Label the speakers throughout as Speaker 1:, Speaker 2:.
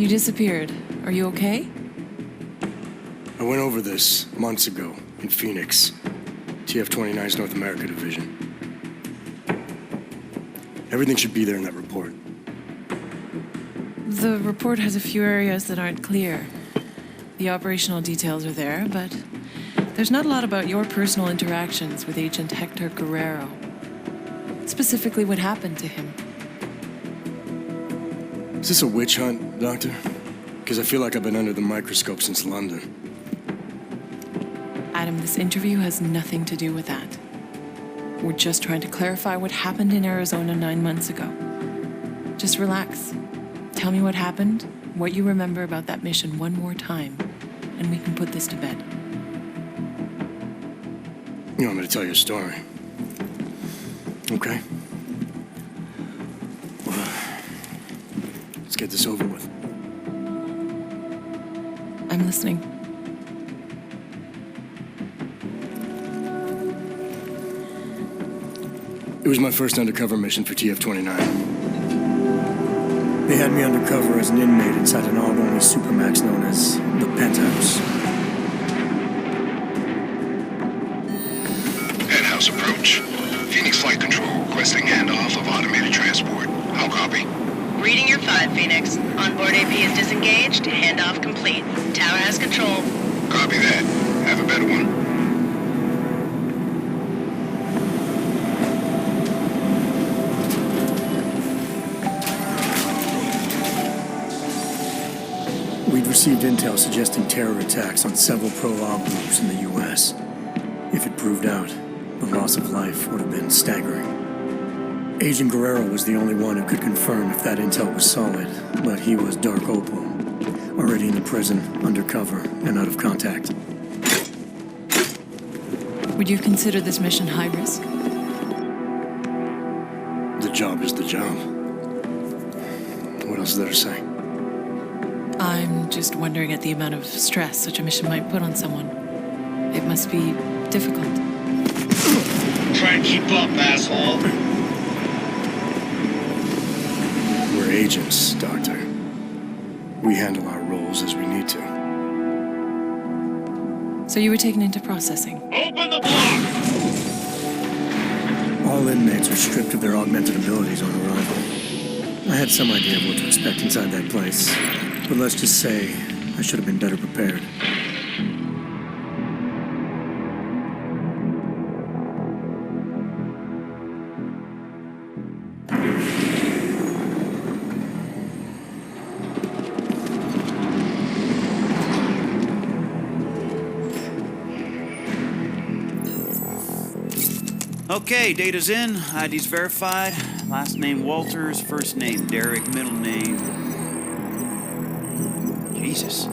Speaker 1: You disappeared. Are you okay?
Speaker 2: I went over this months ago in Phoenix, TF-29's North America Division. Everything should be there in that report.
Speaker 1: The report has a few areas that aren't clear. The operational details are there, but there's not a lot about your personal interactions with Agent Hector Guerrero. Specifically, what happened to him.
Speaker 2: Is this a witch hunt, Doctor? Because I feel like I've been under the microscope since London.
Speaker 1: Adam, this interview has nothing to do with that. We're just trying to clarify what happened in Arizona 9 months ago. Just relax. Tell me what happened, what you remember about that mission one more time, and we can put this to bed.
Speaker 2: You want me to tell you a story? Okay. Let's get this over with.
Speaker 1: I'm listening.
Speaker 2: It was my first undercover mission for TF-29. They had me undercover as an inmate inside an all-only supermax known as the Penthouse.
Speaker 3: Penthouse approach. Phoenix Flight Control requesting handoff of automated transport. How copy?
Speaker 4: Reading your 5, Phoenix. Onboard AP is disengaged. Handoff complete. Tower has control.
Speaker 3: Copy that. Have a better one.
Speaker 2: We'd received intel suggesting terror attacks on several pro-op groups in the U.S. If it proved out, the loss of life would have been staggering. Agent Guerrero was the only one who could confirm if that intel was solid, but he was Dark Opal, already in the prison, undercover, and out of contact.
Speaker 1: Would you consider this mission high risk?
Speaker 2: The job is the job. What else is there to say?
Speaker 1: I'm just wondering at the amount of stress such a mission might put on someone. It must be difficult.
Speaker 5: Try and keep up, asshole.
Speaker 2: We're agents, Doctor. We handle our roles as we need to.
Speaker 1: So you were taken into processing.
Speaker 5: Open the block!
Speaker 2: All inmates are stripped of their augmented abilities on arrival. I had some idea of what to expect inside that place, but let's just say I should have been better prepared.
Speaker 6: Okay, data's in, ID's verified. Last name Walters, first name Derek, middle name... Jesus.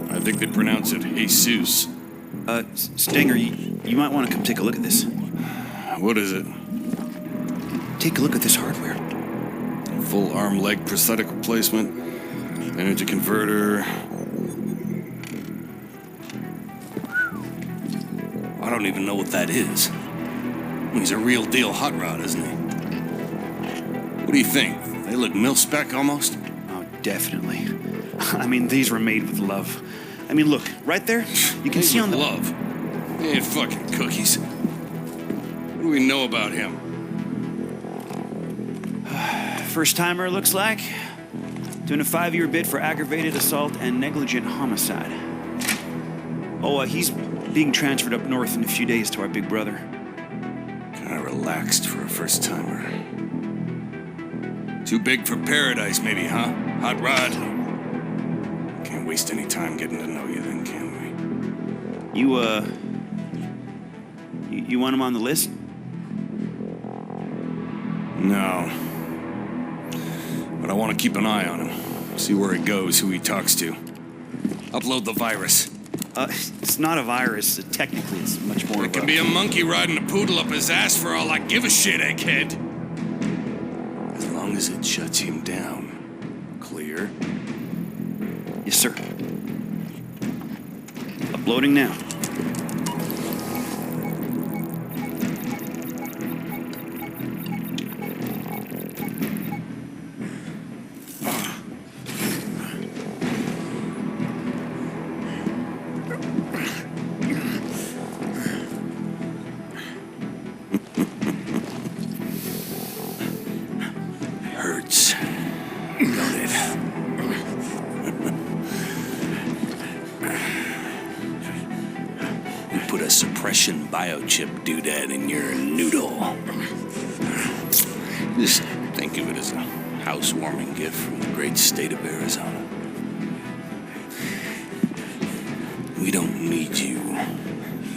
Speaker 7: I think they pronounce it Jesus.
Speaker 6: Stinger, you might want to come take a look at this.
Speaker 7: What is it?
Speaker 6: Take a look at this hardware.
Speaker 7: Full arm-leg prosthetic replacement, energy converter. I don't even know what that is. He's a real deal hot rod, isn't he? What do you think? They look mil-spec almost?
Speaker 6: Oh, definitely. I mean, these were made with love. I mean, look, right there, you can see on the...
Speaker 7: love? They ain't fucking cookies. What do we know about him?
Speaker 6: First-timer, looks like. Doing a 5-year bid for aggravated assault and negligent homicide. Oh, he's being transferred up north in a few days to our big brother.
Speaker 7: Kinda relaxed for a first-timer. Too big for paradise, maybe, huh? Hot rod? Can't waste any time getting to know you then, can we?
Speaker 6: You want him on the list?
Speaker 7: No. But I want to keep an eye on him. See where he goes, who he talks to. Upload the virus.
Speaker 6: It's not a virus. Technically, it's much more
Speaker 7: It can be a monkey riding a poodle up his ass for all I give a shit, egghead. As long as it shuts him down. Clear?
Speaker 6: Yes, sir. Uploading now.
Speaker 7: put a suppression biochip doodad in your noodle. Just think of it as a housewarming gift from the great state of Arizona. We don't need you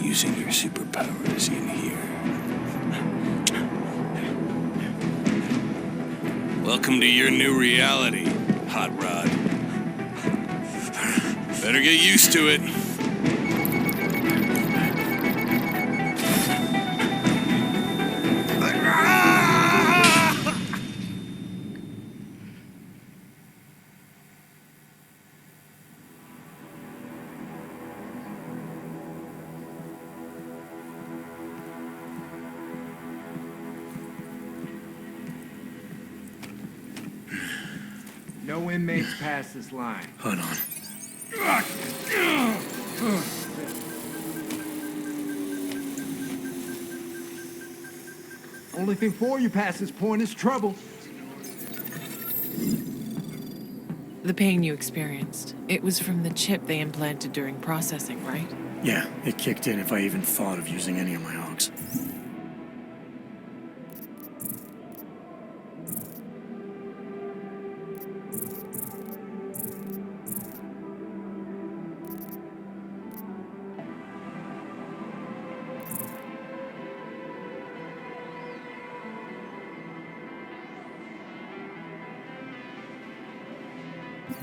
Speaker 7: using your superpowers in here. Welcome to your new reality, Hot Rod. Better get used to it.
Speaker 8: No inmates pass this line.
Speaker 2: Hold on.
Speaker 8: Only thing for you past this point is trouble.
Speaker 1: The pain you experienced, it was from the chip they implanted during processing, right?
Speaker 2: Yeah, it kicked in if I even thought of using any of my hogs.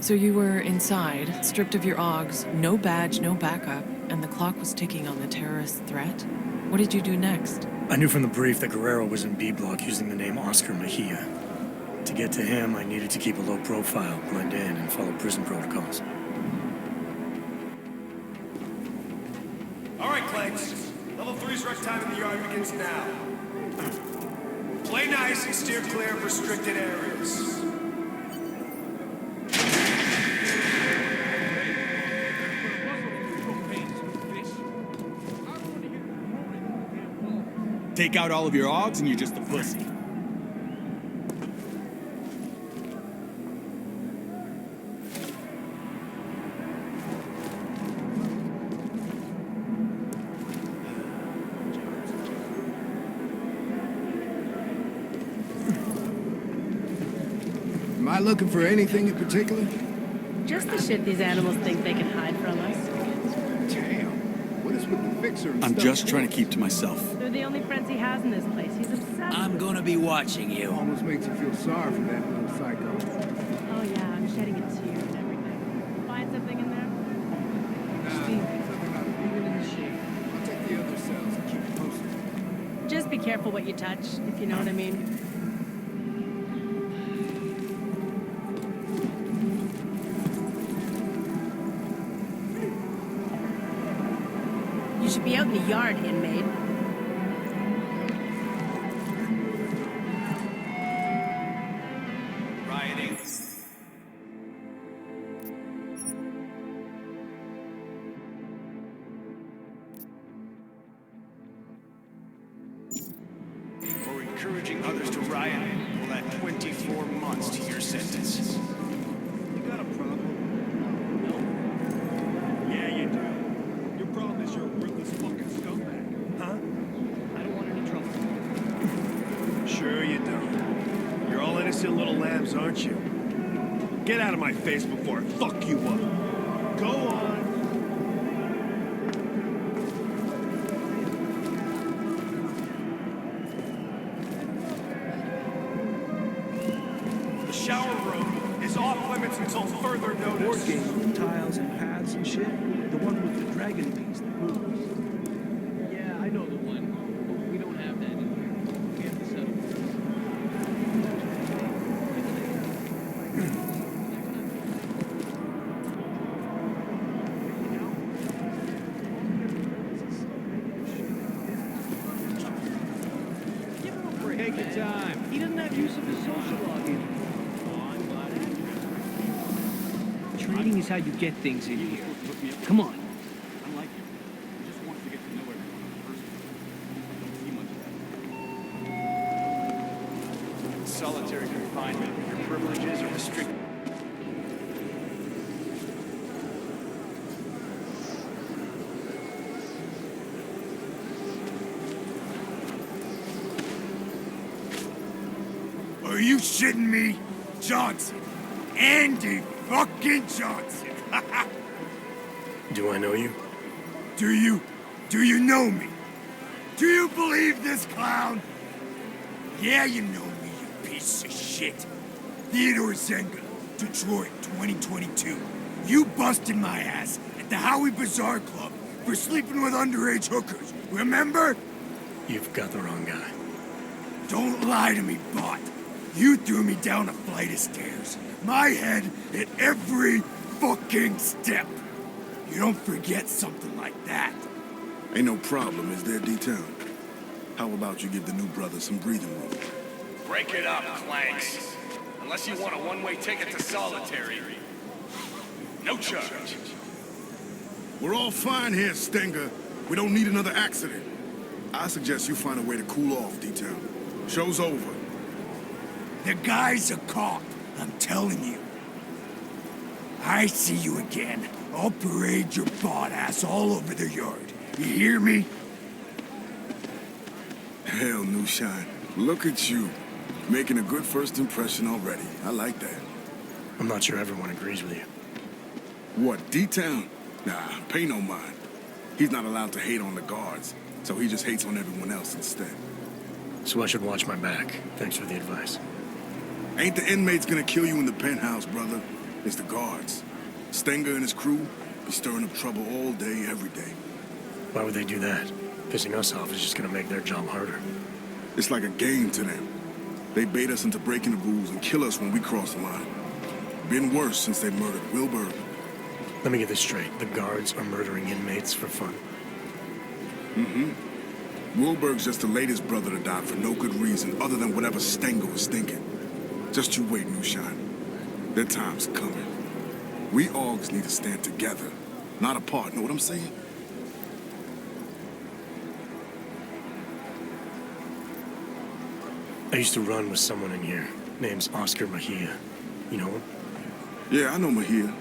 Speaker 1: So you were inside, stripped of your AUGs, no badge, no backup, and the clock was ticking on the terrorist threat? What did you do next?
Speaker 2: I knew from the brief that Guerrero was in B Block using the name Oscar Mejia. To get to him, I needed to keep a low profile, blend in, and follow prison protocols.
Speaker 9: All right, Clanks. Level 3's rec time in the yard begins now. Play nice and steer clear of restricted areas.
Speaker 10: Take out all of your AUGs and you're just a pussy.
Speaker 8: Am I looking for anything in particular?
Speaker 11: Just the shit these animals think they can hide from us.
Speaker 8: Damn. What is with the fixer and
Speaker 10: I'm
Speaker 8: stuff?
Speaker 10: just trying to keep to myself.
Speaker 11: They're the only friends he has in this place. He's obsessed.
Speaker 12: I'm gonna be watching you.
Speaker 8: Almost makes you feel sorry for that little psycho.
Speaker 11: Oh yeah, I'm shedding a tear and everything. Find something in there?
Speaker 8: Steve, something about being in the shade. I'll take the other cells and keep you posted.
Speaker 11: Just be careful what you touch, if you know what I mean. You should be out in the yard, inmate.
Speaker 9: Rioting. For encouraging others to riot, will add 24 months to your sentence. You got a problem? No. Yeah, you do. Your problem is you're a worthless fucking scumbag. Huh? I don't want any trouble. Sure you don't. You're all innocent little lambs, aren't you? Get out of my face before I fuck you up. Go on. The shower room is off limits until further notice.
Speaker 12: Board game with tiles and paths and shit. The one with the dragon piece that moves. Yeah, I know the one. But we don't have that in here. We have to settle. Give him a break. Take your time. He doesn't have use of his social login. Trading is how you get things in here. Come on.
Speaker 10: Unlike you, he just wants to get to know everyone in person. Don't see much of that.
Speaker 9: Solitary confinement. Your privileges are restricted. Are you shitting me? Johnson. Andy fucking Johnson.
Speaker 2: Do I know you?
Speaker 9: Do you know me? Do you believe this clown? Yeah, you know me, you piece of shit. Theodore Zenga, Detroit, 2022. You busted my ass at the Howie Bazaar Club for sleeping with underage hookers, remember?
Speaker 2: You've got the wrong guy.
Speaker 9: Don't lie to me, bot. You threw me down a flight of stairs. My head at every fucking step. You don't forget something like that.
Speaker 13: Ain't no problem, is there, D-Town? How about you give the new brother some breathing room?
Speaker 5: Break it up, Clanks. Unless you want a one-way ticket to solitary. No charge.
Speaker 13: We're all fine here, Stenger. We don't need another accident. I suggest you find a way to cool off, D-Town. Show's over.
Speaker 9: The guy's a cop, I'm telling you. I see you again. I'll parade your bot ass all over the yard. You hear me?
Speaker 13: Hell, New Shine. Look at you. Making a good first impression already. I like that.
Speaker 2: I'm not sure everyone agrees with you.
Speaker 13: What, D-Town? Nah, pay no mind. He's not allowed to hate on the guards, so he just hates on everyone else instead.
Speaker 2: So I should watch my back. Thanks for the advice.
Speaker 13: Ain't the inmates gonna kill you in the penthouse, brother. It's the guards. Stenger and his crew be stirring up trouble all day, every day.
Speaker 2: Why would they do that? Pissing us off is just gonna make their job harder.
Speaker 13: It's like a game to them. They bait us into breaking the rules and kill us when we cross the line. Been worse since they murdered Wilbur.
Speaker 2: Let me get this straight. The guards are murdering inmates for fun.
Speaker 13: Wilbur's just the latest brother to die for no good reason other than whatever Stenger was thinking. Just you wait, New Shine. Their time's coming. We Augs need to stand together, not apart. Know what I'm saying?
Speaker 2: I used to run with someone in here. Name's Oscar Mejia. You know him?
Speaker 13: Yeah, I know Mejia.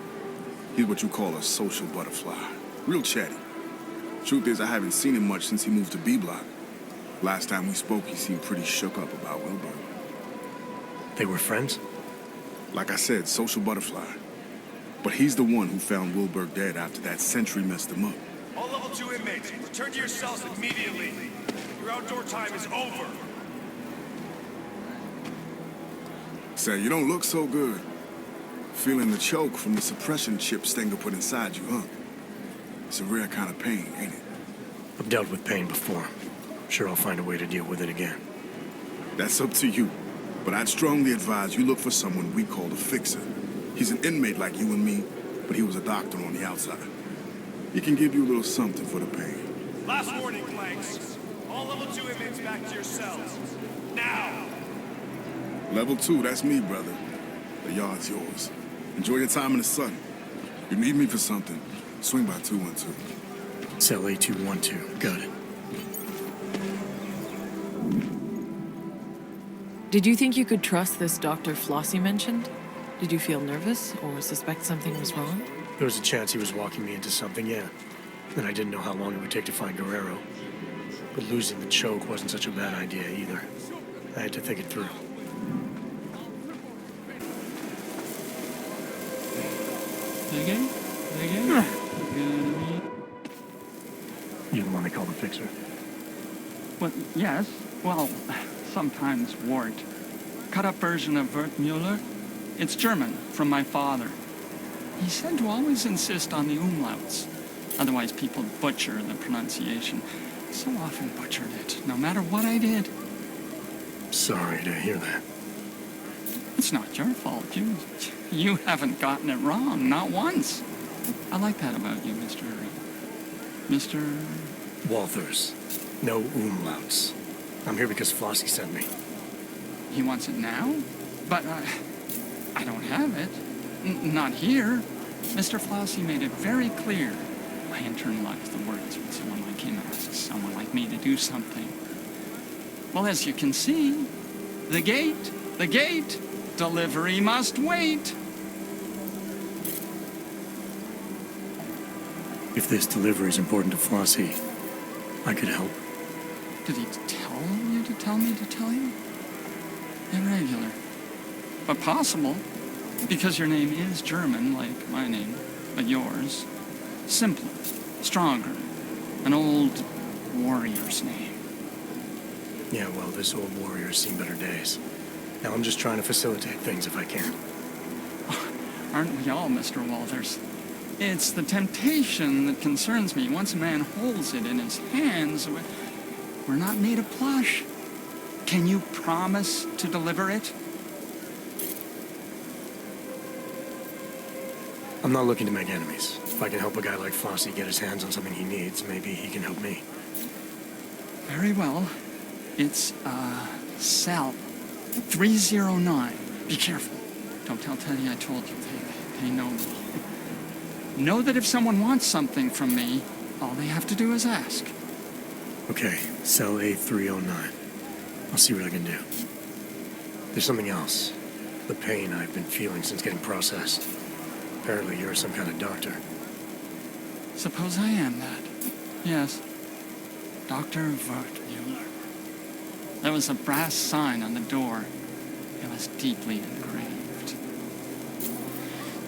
Speaker 13: He's what you call a social butterfly. Real chatty. Truth is, I haven't seen him much since he moved to B-Block. Last time we spoke, he seemed pretty shook up about Wilbur.
Speaker 2: They were friends?
Speaker 13: Like I said, social butterfly. But he's the one who found Wilbur dead after that sentry messed him up.
Speaker 9: All level 2 inmates, return to your cells immediately. Your outdoor time is over.
Speaker 13: Say, you don't look so good. Feeling the choke from the suppression chip Stenger put inside you, huh? It's a rare kind of pain, ain't it?
Speaker 2: I've dealt with pain before. Sure, I'll find a way to deal with it again.
Speaker 13: That's up to you. But I'd strongly advise you look for someone we call a fixer. He's an inmate like you and me, but he was a doctor on the outside. He can give you a little something for the pain.
Speaker 9: Last warning, Clanks. All level 2 inmates back to your cells. Now!
Speaker 13: Level 2, that's me, brother. The yard's yours. Enjoy your time in the sun. You need me for something, swing by 212.
Speaker 2: Cell A212. Got it.
Speaker 1: Did you think you could trust this Dr. Floss you mentioned? Did you feel nervous or suspect something was wrong?
Speaker 2: There was a chance he was walking me into something, yeah. And I didn't know how long it would take to find Guerrero. But losing the choke wasn't such a bad idea either. I had to think it through.
Speaker 10: Again?
Speaker 2: You the one they call the fixer?
Speaker 10: Well, yes. Well, sometimes Wart. Cut-up version of Wertmüller. It's German, from my father. He said to always insist on the umlauts. Otherwise, people butcher the pronunciation. So often butchered it, no matter what I did.
Speaker 2: Sorry to hear that.
Speaker 10: It's not your fault. You haven't gotten it wrong, not once. I like that about you, Mr.
Speaker 2: Walthers. No umlauts. I'm here because Flossie sent me.
Speaker 10: He wants it now? But I don't have it. Not here. Mr. Flossie made it very clear. I internalize the words when someone like him asks someone like me to do something. Well, as you can see, the gate, delivery must wait.
Speaker 2: If this delivery is important to Flossie, I could help.
Speaker 10: Did he tell you to tell me to tell you? Irregular. but possible. Because your name is German, like my name, but yours. Simpler, stronger, an old warrior's name.
Speaker 2: Yeah, well, this old warrior's seen better days. Now I'm just trying to facilitate things if I can.
Speaker 10: Aren't we all, Mr. Walters? It's the temptation that concerns me. Once a man holds it in his hands, we're not made of plush. Can you promise to deliver it?
Speaker 2: I'm not looking to make enemies. If I can help a guy like Flossie get his hands on something he needs, maybe he can help me.
Speaker 10: Very well. It's, cell 309. Be careful. Don't tell Teddy I told you. They know me. Know that if someone wants something from me, all they have to do is ask.
Speaker 2: Okay, cell A309. I'll see what I can do. There's something else. The pain I've been feeling since getting processed. Apparently you're some kind of doctor.
Speaker 10: Suppose I am that. Yes. Dr. Wertmuller. There was a brass sign on the door. It was deeply engraved.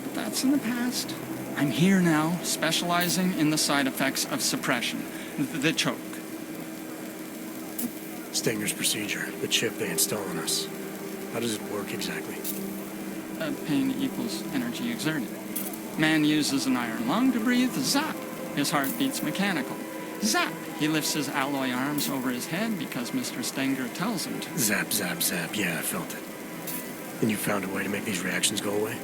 Speaker 10: But that's in the past. I'm here now, specializing in the side effects of suppression. The choke.
Speaker 2: Stenger's procedure, the chip they install on us. How does it work exactly?
Speaker 10: Pain equals energy exerted. Man uses an iron lung to breathe. Zap! His heart beats mechanical. Zap! He lifts his alloy arms over his head because Mr. Stenger tells him to.
Speaker 2: Zap, zap, zap. Yeah, I felt it. And you found a way to make these reactions go away?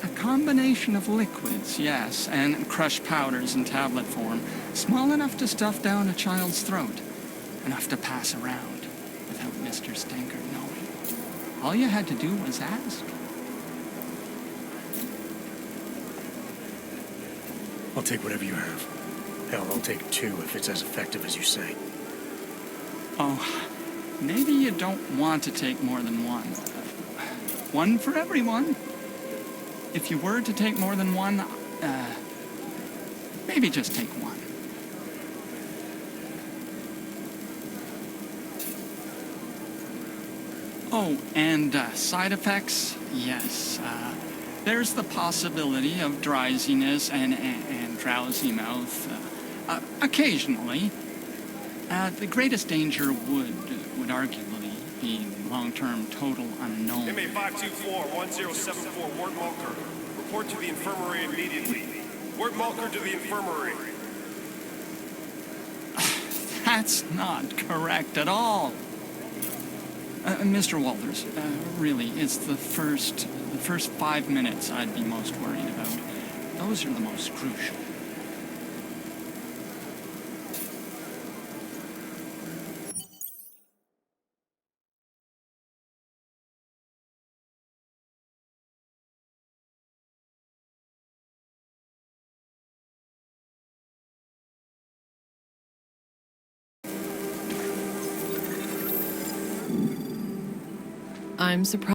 Speaker 10: A combination of liquids, yes, and crushed powders in tablet form, small enough to stuff down a child's throat, enough to pass around without Mr. Stenger knowing. All you had to do was ask.
Speaker 2: I'll take whatever you have. Hell, I'll take 2 if it's as effective as you say.
Speaker 10: Oh, maybe you don't want to take more than one. One for everyone. If you were to take more than one, maybe just take one. Oh, and side effects? Yes. There's the possibility of drowsiness and drowsy mouth. Occasionally. The greatest danger would arguably be long-term total unknown.
Speaker 5: MA 524-1074, Ward Mulker. Report to the infirmary immediately. Ward Mulker to the infirmary.
Speaker 10: That's not correct at all. Mr. Walters, really, it's the first 5 minutes I'd be most worried about. Those are the most crucial.
Speaker 1: I'm surprised.